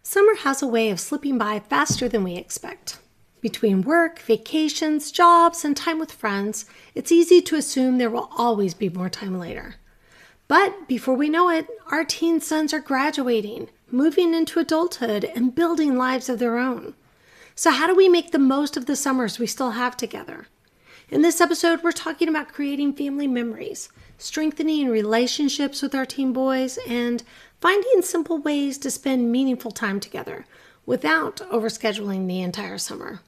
Summer has a way of slipping by faster than we expect. Between work, vacations, jobs, and time with friends, it's easy to assume there will always be more time later. But before we know it, our teen sons are graduating, moving into adulthood, and building lives of their own. So how do we make the most of the summers we still have together? In this episode, we're talking about creating family memories, strengthening relationships with our teen boys, and finding simple ways to spend meaningful time together without overscheduling the entire summer.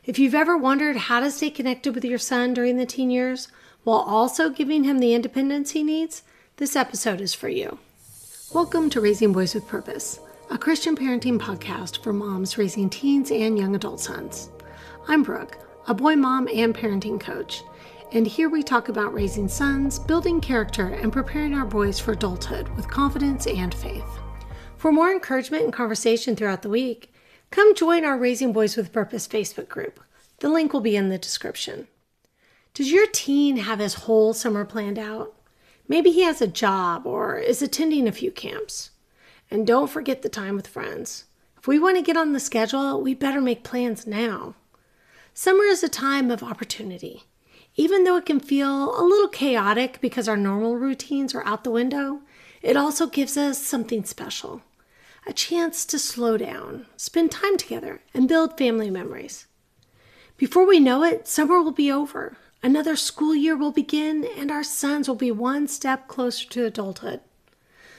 If you've ever wondered how to stay connected with your son during the teen years while also giving him the independence he needs, this episode is for you. Welcome to Raising Boys with Purpose, a Christian parenting podcast for moms raising teens and young adult sons. I'm Brooke, a boy mom and parenting coach, and here we talk about raising sons, building character, and preparing our boys for adulthood with confidence and faith. For more encouragement and conversation throughout the week, come join our Raising Boys with Purpose Facebook group. The link will be in the description. Does your teen have his whole summer planned out? Maybe he has a job or is attending a few camps. And don't forget the time with friends. If we want to get on the schedule, we better make plans now. Summer is a time of opportunity. Even though it can feel a little chaotic because our normal routines are out the window, it also gives us something special. A chance to slow down, spend time together, and build family memories. Before we know it, summer will be over. Another school year will begin, and our sons will be one step closer to adulthood.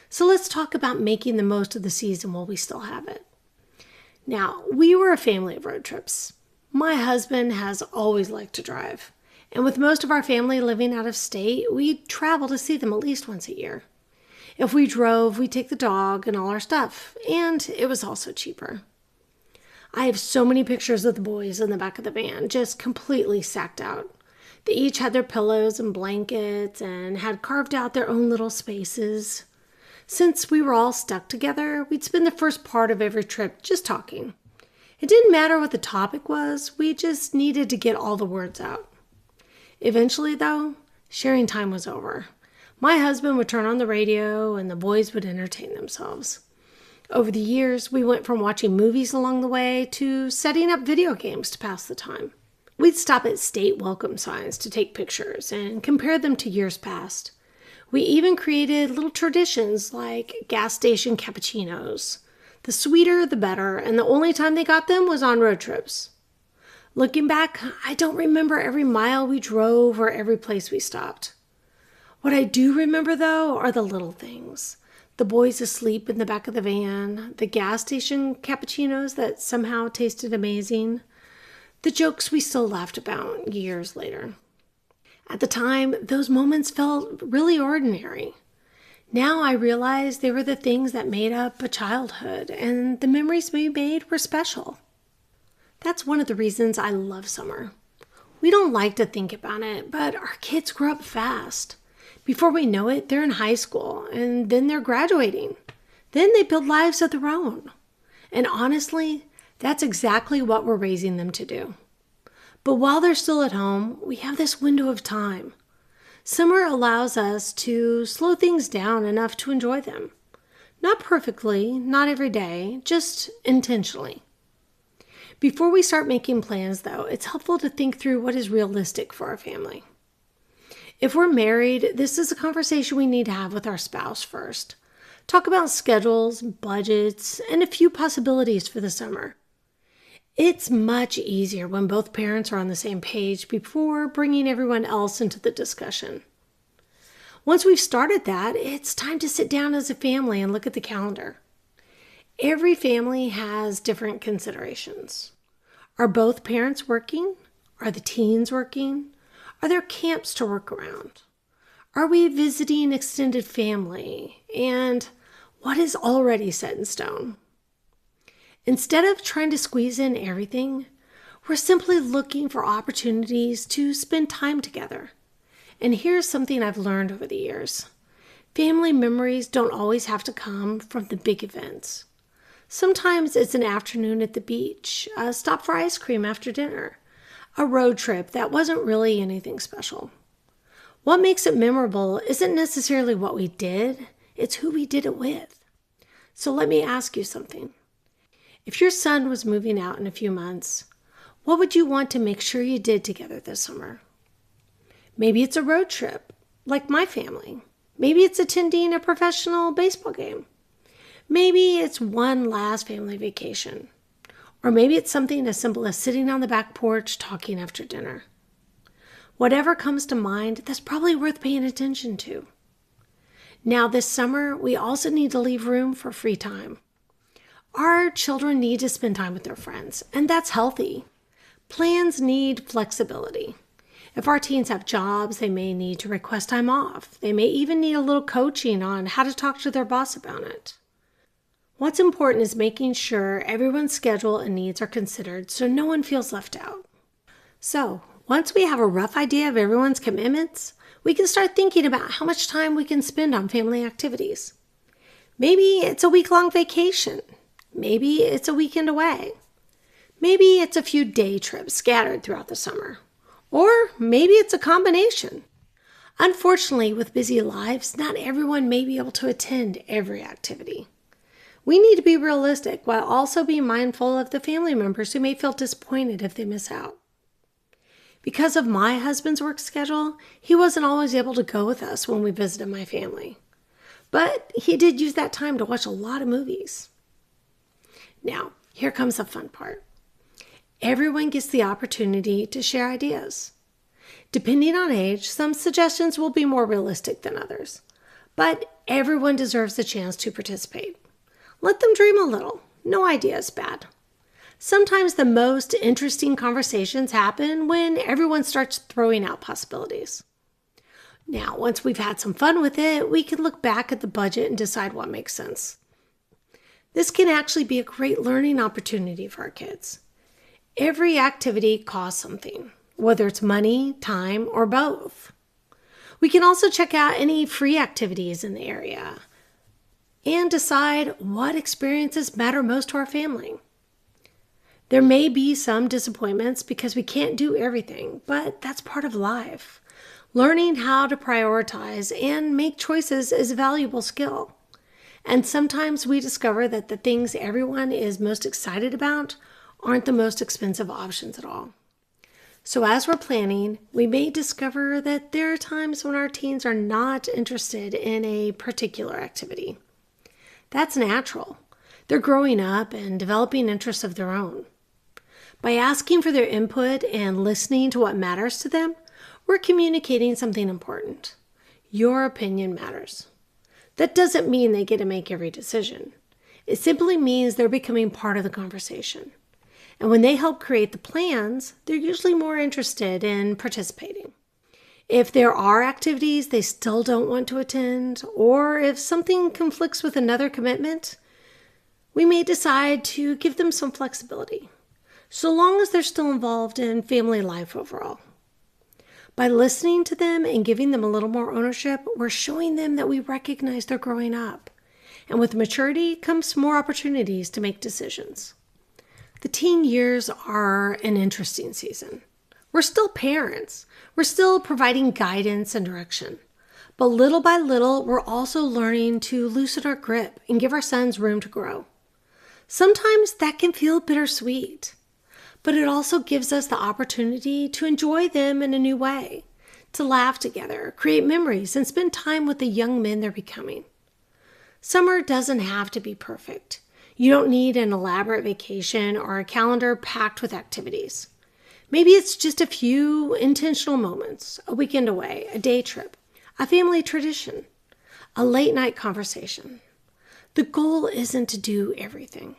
So let's talk about making the most of the season while we still have it. Now, we were a family of road trips. My husband has always liked to drive. And with most of our family living out of state, we'd travel to see them at least once a year. If we drove, we'd take the dog and all our stuff, and it was also cheaper. I have so many pictures of the boys in the back of the van, just completely sacked out. They each had their pillows and blankets and had carved out their own little spaces. Since we were all stuck together, we'd spend the first part of every trip just talking. It didn't matter what the topic was, we just needed to get all the words out. Eventually, though, sharing time was over. My husband would turn on the radio and the boys would entertain themselves. Over the years, we went from watching movies along the way to setting up video games to pass the time. We'd stop at state welcome signs to take pictures and compare them to years past. We even created little traditions like gas station cappuccinos. The sweeter, the better, and the only time they got them was on road trips. Looking back, I don't remember every mile we drove or every place we stopped. What I do remember, though, are the little things. The boys asleep in the back of the van, the gas station cappuccinos that somehow tasted amazing, the jokes we still laughed about years later. At the time, those moments felt really ordinary. Now I realize they were the things that made up a childhood, and the memories we made were special. That's one of the reasons I love summer. We don't like to think about it, but our kids grow up fast. Before we know it, they're in high school, and then they're graduating. Then they build lives of their own. And honestly, that's exactly what we're raising them to do. But while they're still at home, we have this window of time. Summer allows us to slow things down enough to enjoy them. Not perfectly, not every day, just intentionally. Before we start making plans, though, it's helpful to think through what is realistic for our family. If we're married, this is a conversation we need to have with our spouse first. Talk about schedules, budgets, and a few possibilities for the summer. It's much easier when both parents are on the same page before bringing everyone else into the discussion. Once we've started that, it's time to sit down as a family and look at the calendar. Every family has different considerations. Are both parents working? Are the teens working? Are there camps to work around? Are we visiting extended family? And what is already set in stone? Instead of trying to squeeze in everything, we're simply looking for opportunities to spend time together. And here's something I've learned over the years. Family memories don't always have to come from the big events. Sometimes it's an afternoon at the beach, a stop for ice cream after dinner, a road trip that wasn't really anything special. What makes it memorable isn't necessarily what we did, it's who we did it with. So let me ask you something. If your son was moving out in a few months, what would you want to make sure you did together this summer? Maybe it's a road trip, like my family. Maybe it's attending a professional baseball game. Maybe it's one last family vacation. Or maybe it's something as simple as sitting on the back porch talking after dinner. Whatever comes to mind, that's probably worth paying attention to. Now this summer, we also need to leave room for free time. Our children need to spend time with their friends, and that's healthy. Plans need flexibility. If our teens have jobs, they may need to request time off. They may even need a little coaching on how to talk to their boss about it. What's important is making sure everyone's schedule and needs are considered so no one feels left out. So, once we have a rough idea of everyone's commitments, we can start thinking about how much time we can spend on family activities. Maybe it's a week-long vacation. Maybe it's a weekend away. Maybe it's a few day trips scattered throughout the summer. Or maybe it's a combination. Unfortunately, with busy lives, not everyone may be able to attend every activity. We need to be realistic while also being mindful of the family members who may feel disappointed if they miss out. Because of my husband's work schedule, he wasn't always able to go with us when we visited my family. But he did use that time to watch a lot of movies. Now, here comes the fun part. Everyone gets the opportunity to share ideas. Depending on age, some suggestions will be more realistic than others. But everyone deserves the chance to participate. Let them dream a little. No idea is bad. Sometimes the most interesting conversations happen when everyone starts throwing out possibilities. Now, once we've had some fun with it, we can look back at the budget and decide what makes sense. This can actually be a great learning opportunity for our kids. Every activity costs something, whether it's money, time, or both. We can also check out any free activities in the area and decide what experiences matter most to our family. There may be some disappointments because we can't do everything, but that's part of life. Learning how to prioritize and make choices is a valuable skill. And sometimes we discover that the things everyone is most excited about aren't the most expensive options at all. So as we're planning, we may discover that there are times when our teens are not interested in a particular activity. That's natural. They're growing up and developing interests of their own. By asking for their input and listening to what matters to them, we're communicating something important. Your opinion matters. That doesn't mean they get to make every decision. It simply means they're becoming part of the conversation. And when they help create the plans, they're usually more interested in participating. If there are activities they still don't want to attend, or if something conflicts with another commitment, we may decide to give them some flexibility, so long as they're still involved in family life overall. By listening to them and giving them a little more ownership, we're showing them that we recognize they're growing up. And with maturity comes more opportunities to make decisions. The teen years are an interesting season. We're still parents. We're still providing guidance and direction. But little by little, we're also learning to loosen our grip and give our sons room to grow. Sometimes that can feel bittersweet. But it also gives us the opportunity to enjoy them in a new way, to laugh together, create memories, and spend time with the young men they're becoming. Summer doesn't have to be perfect. You don't need an elaborate vacation or a calendar packed with activities. Maybe it's just a few intentional moments, a weekend away, a day trip, a family tradition, a late night conversation. The goal isn't to do everything.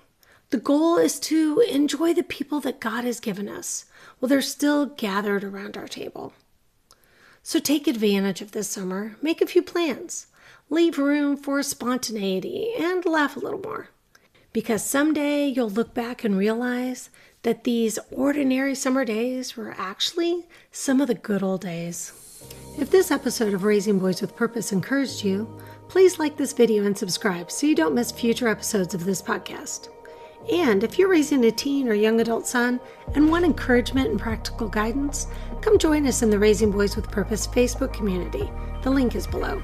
The goal is to enjoy the people that God has given us while they're still gathered around our table. So take advantage of this summer, make a few plans, leave room for spontaneity, and laugh a little more. Because someday you'll look back and realize that these ordinary summer days were actually some of the good old days. If this episode of Raising Boys with Purpose encouraged you, please like this video and subscribe so you don't miss future episodes of this podcast. And if you're raising a teen or young adult son and want encouragement and practical guidance, come join us in the Raising Boys with Purpose Facebook community. The link is below.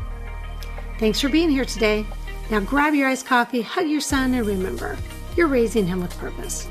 Thanks for being here today. Now grab your iced coffee, hug your son, and remember, you're raising him with purpose.